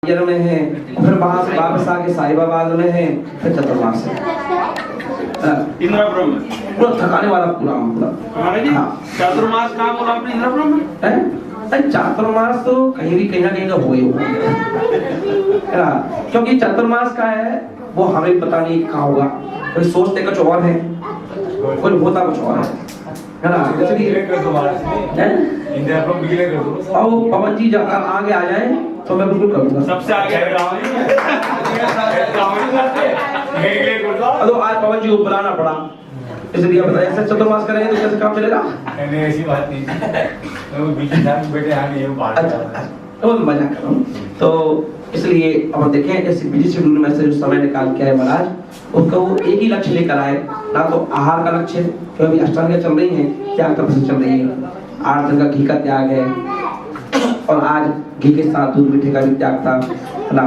में है, फिर वहां से वापस आके साहिबाबाद में है, फिर चतुर्मास है। इंद्रपुरम पूरा थकाने वाला पूरा चातुर्मास कहाँ बोला आपने? इंद्रपुरम में चातुर्मास तो कहीं भी कहीं ना कहीं का हो ही होगा, क्योंकि चातुर्मास का है वो हमें पता नहीं कहाँ होगा। कोई सोचते कुछ और है, कोई होता कुछ और है ना। और पवन जी जब आगे आ जाए तो मैं बिल्कुल करूंगा। सबसे आगे तो आज पवन जी को बुलाना पड़ा, इसलिए बताया ऐसे चतुर्मास करेंगे तो कैसे काम चलेगा? ऐसी बात नहीं, तो मजा कर रहा हूँ। तो इसलिए अब देखें ऐसे बिजी शेड्यूल में से जो समय निकाल के आए महाराज, उसका वो एक ही लक्ष्य लेकर आए, ना तो आहार का लक्ष्य है क्योंकि अष्टांग चल रही है, त्याग तपस्या चल रही है, 8 दिन का घी का त्याग है और आज घी के साथ दूध मीठे का भी त्याग था ना।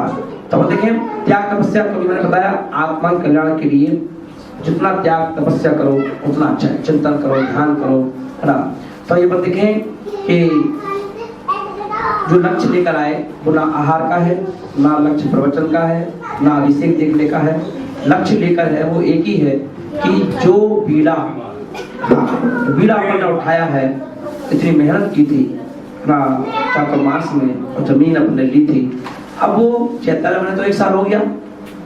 तो देखें त्याग तपस्या कभी मैंने बताया आत्मा कल्याण के लिए जितना त्याग तपस्या करो उतना अच्छा है, चिंतन करो, ध्यान करो, है ना। तो ये बात देखें कि जो लक्ष्य लेकर आए वो ना आहार का है, ना लक्ष्य प्रवचन का है, ना अभिषेक देखने का है। लक्ष्य लेकर है वो एक ही है कि जो बीड़ा अपने उठाया है, इतनी मेहनत की थी ना चातुर्मास में और जमीन अपने ली थी, अब वो 76 महीने तो 1 साल हो गया,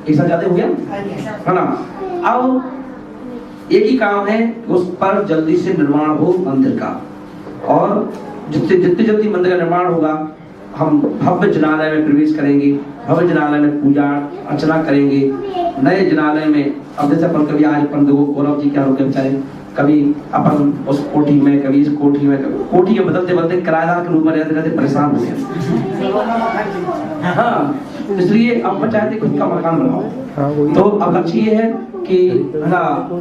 1 साल ज्यादा हो गया है ना। अब एक ही काम है उस पर जल्दी से निर्माण हो मंदिर का, और जितनी जल्दी मंदिर का निर्माण होगा हम भव्य जनालय में प्रवेश करेंगे, भव्य जनालय में पूजा अर्चना करेंगे, नए जनालय में। अब जैसे अपन कभी आज अपन देखो गौरव जी क्या रुके बेचारे, कभी अपन उस कोठी में, कभी इस कोठी में, कभी कोठी के बदलते बदलते किराएदार के रूप में रहते रहते परेशान हो गए। हाँ, इसलिए अब चाहते खुद का मकान बनाओ। तो अब लक्ष्य ये है कि है ना,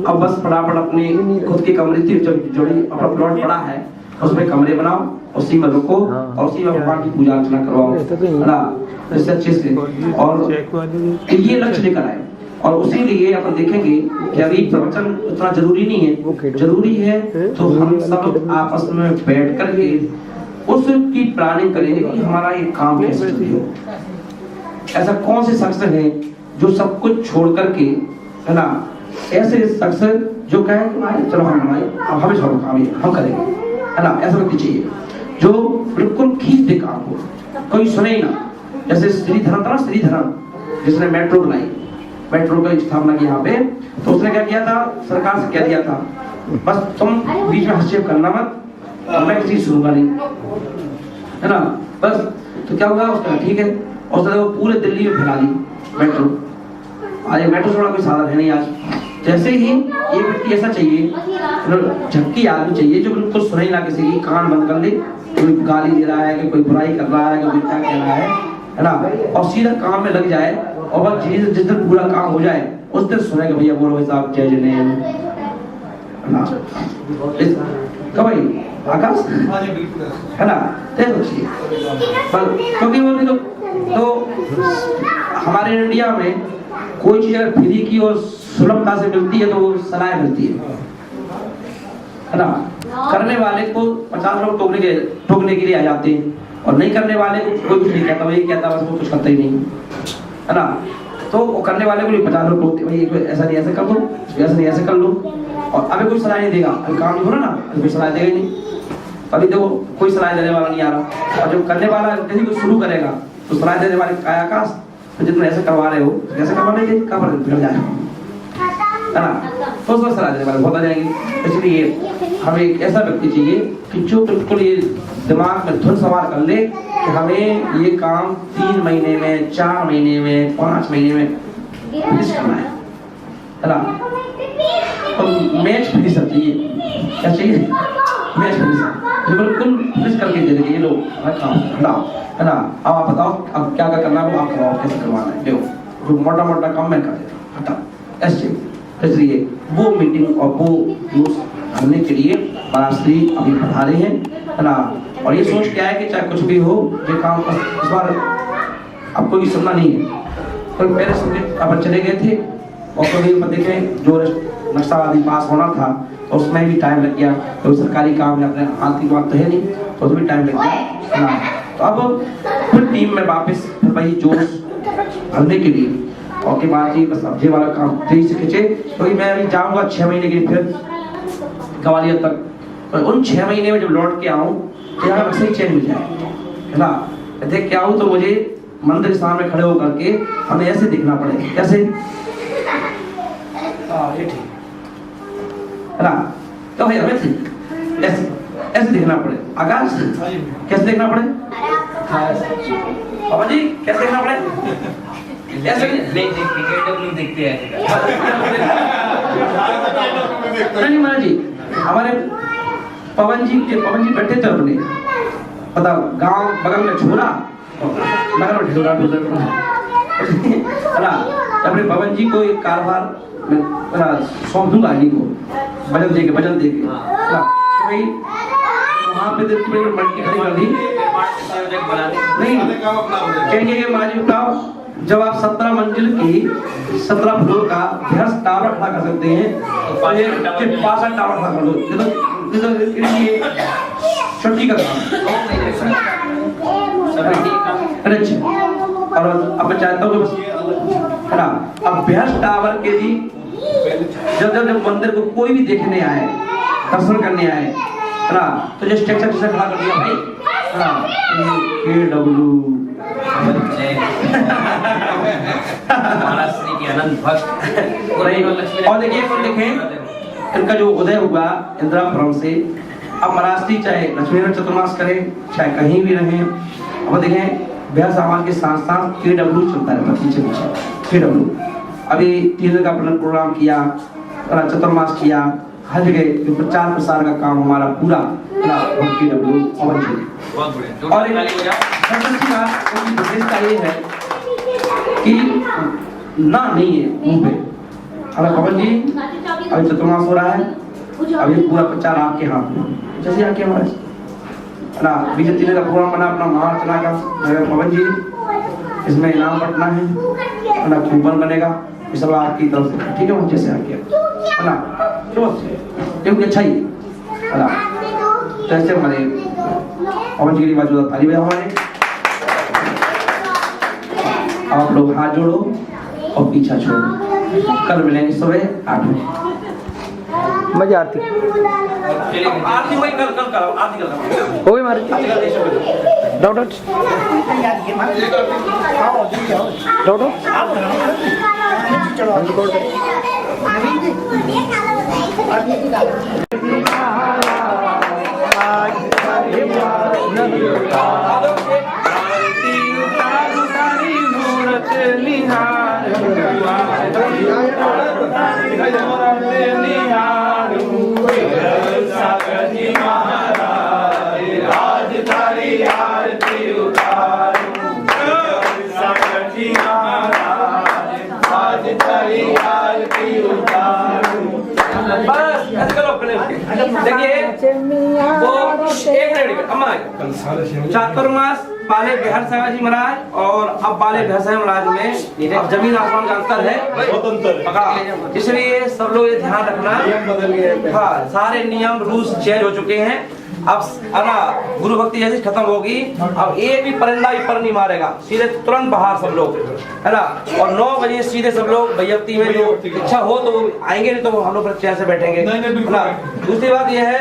अब बस फटाफट अपनी खुद की कमरे थी जो अपना प्लॉट पड़ा है उसमें कमरे बनाओ, उसी में रुको और उसी में भगवान की पूजा अर्चना करवाओ, है ना, इससे अच्छे से। और ये लक्ष्य लेकर आए, और उसी लिए अपन देखेंगे कि अभी प्रवचन उतना जरूरी नहीं है, जरूरी है तो हम सब आपस में बैठ करके उसकी प्लानिंग करेंगे कि हमारा ये काम कैसे हो। ऐसा कौन से शख्स है जो सब कुछ छोड़ करके, है ना, ऐसे शख्स जो कहें चलो हमें छोड़ो हम करेंगे, है ना, ऐसा व्यक्ति चाहिए जो बिल्कुल खींच दे काम को, कोई सुने ही ना। जैसे श्रीधरन था ना, श्रीधरन जिसने मेट्रो बनाई, मेट्रो की स्थापना की यहाँ पे, तो उसने क्या किया था, सरकार से कह दिया था बस तुम बीच में हस्तक्षेप करना मत, मैं किसी सुनूंगा नहीं, है ना, बस। तो क्या हुआ उसका, ठीक है, और उसने वो पूरे दिल्ली में फैला दी मेट्रो। आज मेट्रो थोड़ा कोई साधन है नहीं आज। जैसे ही एक व्यक्ति ऐसा चाहिए, झक्की आदमी चाहिए जो बिल्कुल सुने ही ना किसी की, कान बंद कर ले, कोई गाली दे रहा है कि कोई बुराई कर रहा है, कोई क्या कह रहा है ना, और सीधा काम में लग जाए, और बस जिस दिन पूरा काम हो जाए उस दिन सुनेगा भैया बोलो साहब जय जनेम, कब भाई आकाश, है ना, क्योंकि वो तो हमारे इंडिया में कोई चीज अगर फ्री की और सुलभता से मिलती है तो वो सलाह मिलती है ना। करने वाले को 50 लोग टोकने के लिए आ जाते हैं, और नहीं करने वाले को कोई कुछ नहीं कहता, वही कहता बस वो कुछ करता ही नहीं, है ना। तो वो करने वाले को 50 लोग टोकते, भाई ऐसा नहीं ऐसे कर दो, ऐसा नहीं ऐसे कर लो, और अभी कोई सलाह नहीं देगा, अभी काम नहीं हो रहा ना, अभी कोई सलाह देगा ही नहीं। अभी देखो कोई सलाह देने वाला नहीं आ रहा, और जो करने वाला किसी को शुरू करेगा तो सलाह देने वाले का आकाश तो जितना ऐसे करवा रहे हो ऐसे करवा लेंगे, कहाँ पर बिगड़ जाएगा, है ना। तो उसमें सलाह देने वाले बहुत आ जाएंगे। इसलिए हमें एक ऐसा व्यक्ति चाहिए कि जो बिल्कुल ये दिमाग में धुन सवार कर ले कि हमें ये काम 3 महीने में, 4 महीने में, 5 महीने में फिनिश करना है ना। तो मैच फिनिशर चाहिए, क्या चाहिए, मैच फिनिशर, बिल्कुल फिनिश करके दे देंगे ये लोग काम, है ना। अब आप बताओ अब क्या करना है, आप करवाओ, कैसे करवाना है, देखो जो मोटा मोटा काम मैं कर देता हूँ, हटा ऐसे। इसलिए वो मीटिंग और वो यूज करने के लिए महाराष्ट्री अभी पधारे हैं, है ना। और ये सोच क्या है कि चाहे कुछ भी हो ये काम इस बार आपको ये सुनना नहीं है, तो पहले सुनने अपन चले गए थे, और कभी देखें जो नक्शा पास होना था तो उसमें भी टाइम लग गया, तो सरकारी काम है, अपने आर्थिक बात तो है नहीं, तो उसमें टाइम लग गया। तो अब फिर टीम में वापस वही जोश भरने के लिए और के बाद जी बस अब ये वाला काम तेजी से खींचे, क्योंकि मैं अभी जाऊंगा 6 महीने के लिए फिर ग्वालियर तक। और उन 6 महीने में जब लौट के आऊं तो यहाँ वैसे ही चैन मिल जाए, है ना। देख के आऊं तो मुझे मंदिर के सामने खड़े होकर के हमें ऐसे दिखना पड़े, कैसे, ये ठीक है ना। तो भाई हमें ऐसे ऐसे दिखना पड़े, आकाश कैसे देखना पड़े, बाबा जी कैसे देखना पड़े, ऐसे नहीं देखते हैं। नहीं महाराज जी, हमारे पवन जी बैठे थे अपने, पता गांव बगल में छोरा नगर में ढोला ना, अपने पवन जी को एक कारोबार में सौंप दूंगा इन्हीं को वजन दे के ना, भाई वहाँ पे तुम्हें मटकी खड़ी कर दी नहीं, कहेंगे कि माजी बताओ जब आप 17 मंजिल की 17 फ्लोर का भैंस टावर खड़ा कर सकते हैं तो ये 65 टावर खड़ा कर दो, छुट्टी का काम और अब मैं चाहता हूँ है ना, अब भैंस टावर के जी जब मंदिर को कोई भी देखने आए, दर्शन करने आए, है ना, तो जो स्ट्रक्चर खड़ा कर दिया भाई, है ना, KW और देखिए देखें इनका जो उदय हुआ इंदिरापुरम से, अब महाराष्ट्री चाहे लक्ष्मीनारायण चतुर्मास करें चाहे कहीं भी रहें, अब देखें ब्याह सामान के साथ साथ KW चलता रहता पीछे पीछे KW। अभी 3 दिन का प्रोग्राम किया, चतुर्मास किया, हर जगह प्रचार प्रसार का काम हमारा पूरा KW पवन जी। और विशेषता ये है कि ना नहीं है मुंह पे, अगर पवन जी अभी चतुर्मास हो रहा है, अभी पूरा प्रचार आपके हाथ में, जैसे आपके हमारे ना बीजेपी का प्रोग्राम बना अपना महारचना का, पवन जी इसमें इनाम बंटना है ना, कूपन बनेगा, ये सब आपकी तरफ से, ठीक है, जैसे आपके है ना, क्योंकि अच्छा ही है ना। तो ऐसे हमारे पवन जी की बाजू थाली बजा हमारे, आप लोग हाथ जोड़ो और पीछा छोड़ो, कल मिलेंगे सुबह 8 बजे। मजा आती आरती वही कल करो, आरती कल हो गई मारी डॉक्टर चातुर्मास बाले बिहार सेवा जी महाराज और अब बाले बिहार सेवा महाराज में अब जमीन आसमान का अंतर है, इसलिए सब लोग ये ध्यान रखना। हाँ, सारे नियम रूल्स चेंज हो चुके हैं, अब ना गुरु भक्ति जैसी खत्म होगी, अब एक भी परिंदा भी पर नहीं मारेगा, सीधे तुरंत बाहर सब लोग, है ना। और 9 बजे सीधे सब लोग भैयती में जो इच्छा हो तो आएंगे, नहीं तो हम लोग चैन से बैठेंगे ना। दूसरी बात यह है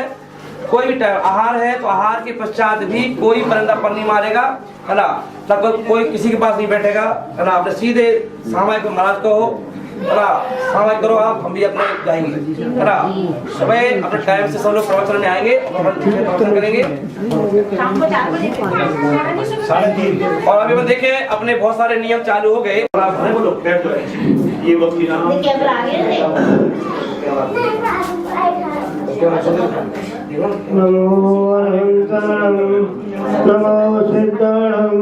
कोई भी आहार है तो आहार के पश्चात भी कोई परिंदा पर नहीं मारेगा, है ना, तब कोई किसी के पास नहीं बैठेगा, है ना। अपने सीधे सामायिक महाराज को हो, है ना, सामायिक करो आप, हम भी अपने जाएंगे, है ना। सुबह अपने टाइम से सब लोग प्रवचन में आएंगे, प्रवचन करेंगे। और अभी मैं देखे अपने बहुत सारे नियम चालू हो गए, ये नमो अरहंतरं नमो सिद्धं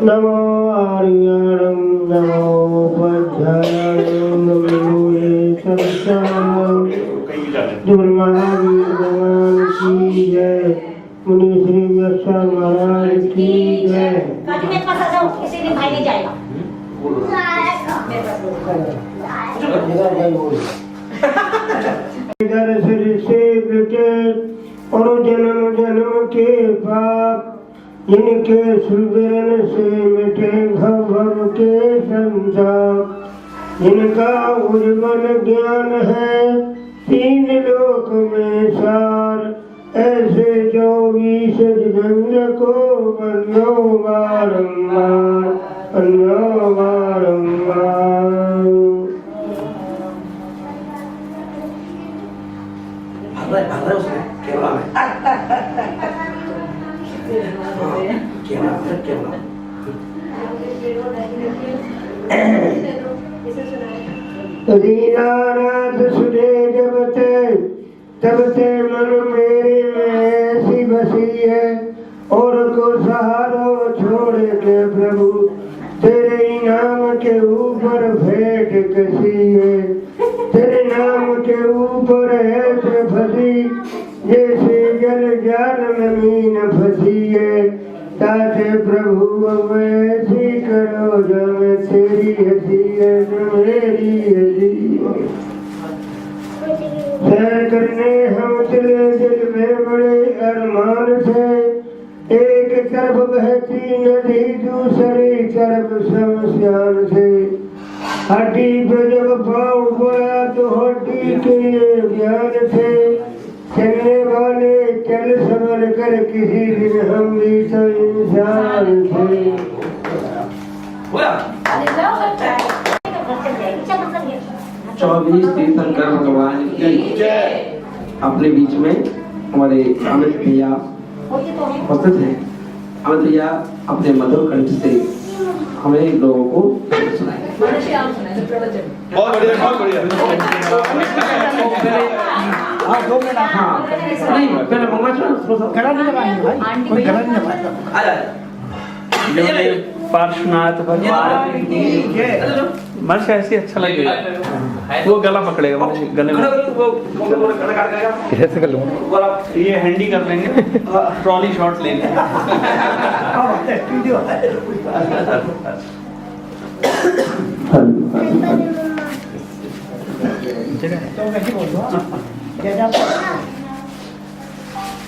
नमो आर्यं नमो पद्यं नमो ये संसारं। गुरु महावीर भगवान की जय, मुनि श्री व्यासा महाराज की जय। किसी दिन भाई नहीं जाएगा। दरअसल से बेटे और जन्म जन्म के पाप जिनके सुमिरन से मिटे भव के संताप, जिनका उज्ज्वल ज्ञान है तीन लोक में सार, ऐसे 24 जितेंद्र को बनो बारंबार, बनो बारंबार। भर रहे उसमें केवला में केवला दीनानाथ सुने तब ते मन मेरे में ऐसी बसी है, और को सहारो छोड़ के प्रभु तेरे नाम के ऊपर भेंट कसी है, तेरे नाम के ऊपर ऐसे फंसी जैसे जल जाल में मीन फंसी है, ताते प्रभु ऐसी करो जो मैं तेरी हंसी है, जो मेरी हंसी है। सैर करने हम चले दिल में बड़े अरमान थे, एक तरफ बहती नदी दूसरी तरफ शमशान से, हड्डी पे जब पाँव पड़ा तो हड्डी के लिए ज्ञान थे, चलने वाले चल संभल कर किसी दिन हम भी तो इंसान थे। 24 तीर्थंकर भगवान की अपने बीच में हमारे अमित भैया उपस्थित हैं। अमित भैया अपने मधुर कंठ से हमें लोगों को सुनाएंगे। बहुत बढ़िया, बहुत बढ़िया। हाँ, नहीं पहले मंगल गला नहीं लगाएंगे भाई, कोई गला नहीं लगाएगा। पार्श्वनाथ भगवान मन से ऐसे अच्छा लगेगा, वो गला पकड़ेगा गले में। कैसे कर लूँगा? ये हैंडी कर लेंगे, ट्रॉली शॉट लेंगे।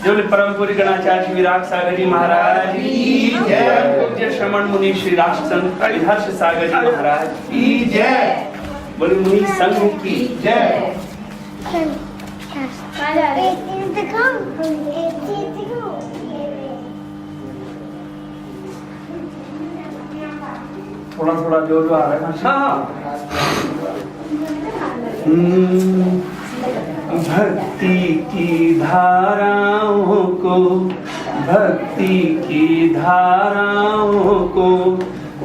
जो परम पूरी गणाचार्य श्री विराट सागर जी महाराज की जय, पूज्य श्रमण मुनि श्री राष्ट्रसंत हरिहर्ष सागर जी महाराज की जय, बोले मुनि संघ की जय। थोड़ा थोड़ा जो जो आ रहा है ना। भक्ति की धाराओं को, भक्ति की धाराओं को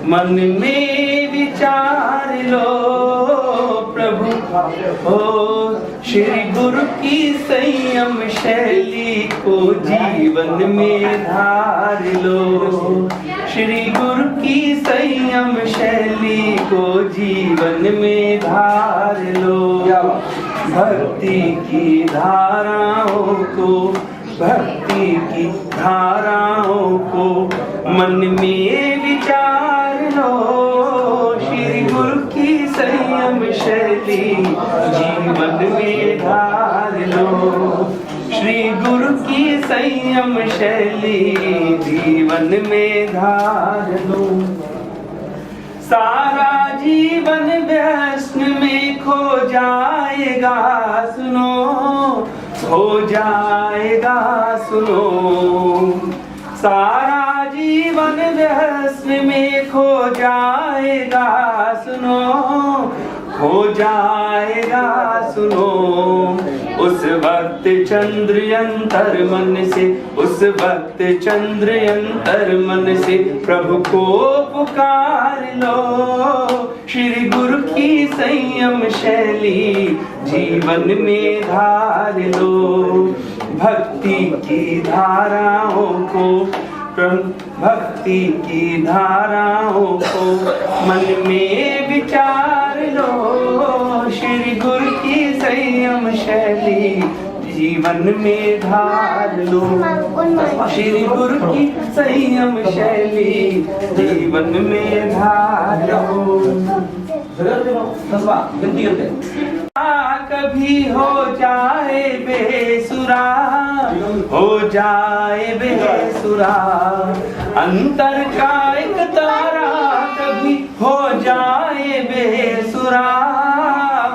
मन में विचार लो प्रभु, ओ श्री गुरु की संयम शैली को जीवन में धार लो, श्री गुरु की संयम शैली को जीवन में धार लो। भक्ति की धाराओं को, भक्ति की धाराओं को मन में विचार लो, श्री गुरु की संयम शैली जीवन में धार लो, श्री गुरु की संयम शैली जीवन में धार लो। सारा जीवन व्यसन में खो जाएगा सुनो, हो जाएगा सुनो, सारा जीवन व्यसन में खो जाएगा सुनो, हो जाएगा सुनो। उस वक्त चंद्र अंतर मन से, उस वक्त चंद्र अंतर मन से प्रभु को पुकार लो, श्री गुरु की संयम शैली जीवन में धार लो। भक्ति की धाराओं को, भक्ति की धाराओं को मन में विचार लो, श्री गुरु की संयम शैली जीवन में धार लो, श्री गुरु की संयम शैली जीवन में धार लो। कभी हो जाए बेसुरा, हो जाए बेसुरा, अंतर का एक तारा कभी हो जाए बेसुरा,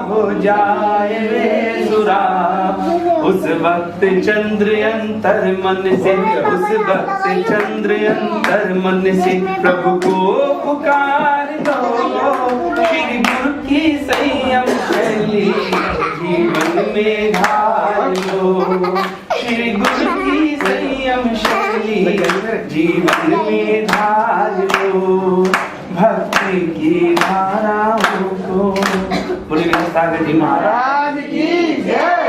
हो जाए बेसुरा। उस वक्त चंद्र अंतर मन से, उस वक्त चंद्र अंतर मन से प्रभु को पुकार दो। श्री गुरु की संयम शैली जीवन में ढाल लो, श्री गुरु की संयम शैली जीवन में ढाल लो। भक्ति की धाराओं को बोलिए सागर जी महाराज की जय।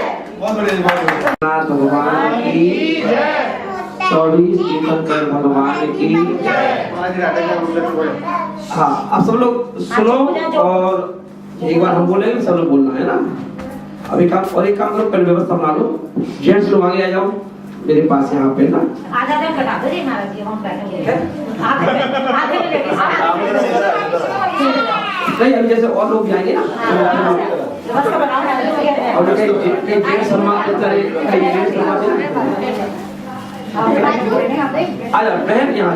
नाथ भगवान की जय। 24 तीर्थंकर भगवान की जय। हाँ, अब सब लोग सुनो और एक बार हम बोलेंगे, सब लोग बोलना है ना। अभी काम और एक काम करो, पहले व्यवस्था बना लो। जेंट्स लोग आगे आ जाओ मेरे पास यहाँ पे ना। आधा दिन कटा दो जी महाराज जी, हम बैठेंगे आधे में लेके नहीं, अभी जैसे और लोग भी आएंगे ना, व्यवस्था बनाओ ना। और जेंट्स सम्मान करते रहे, जेंट्स सम्मान आ जाओ बहन यहाँ।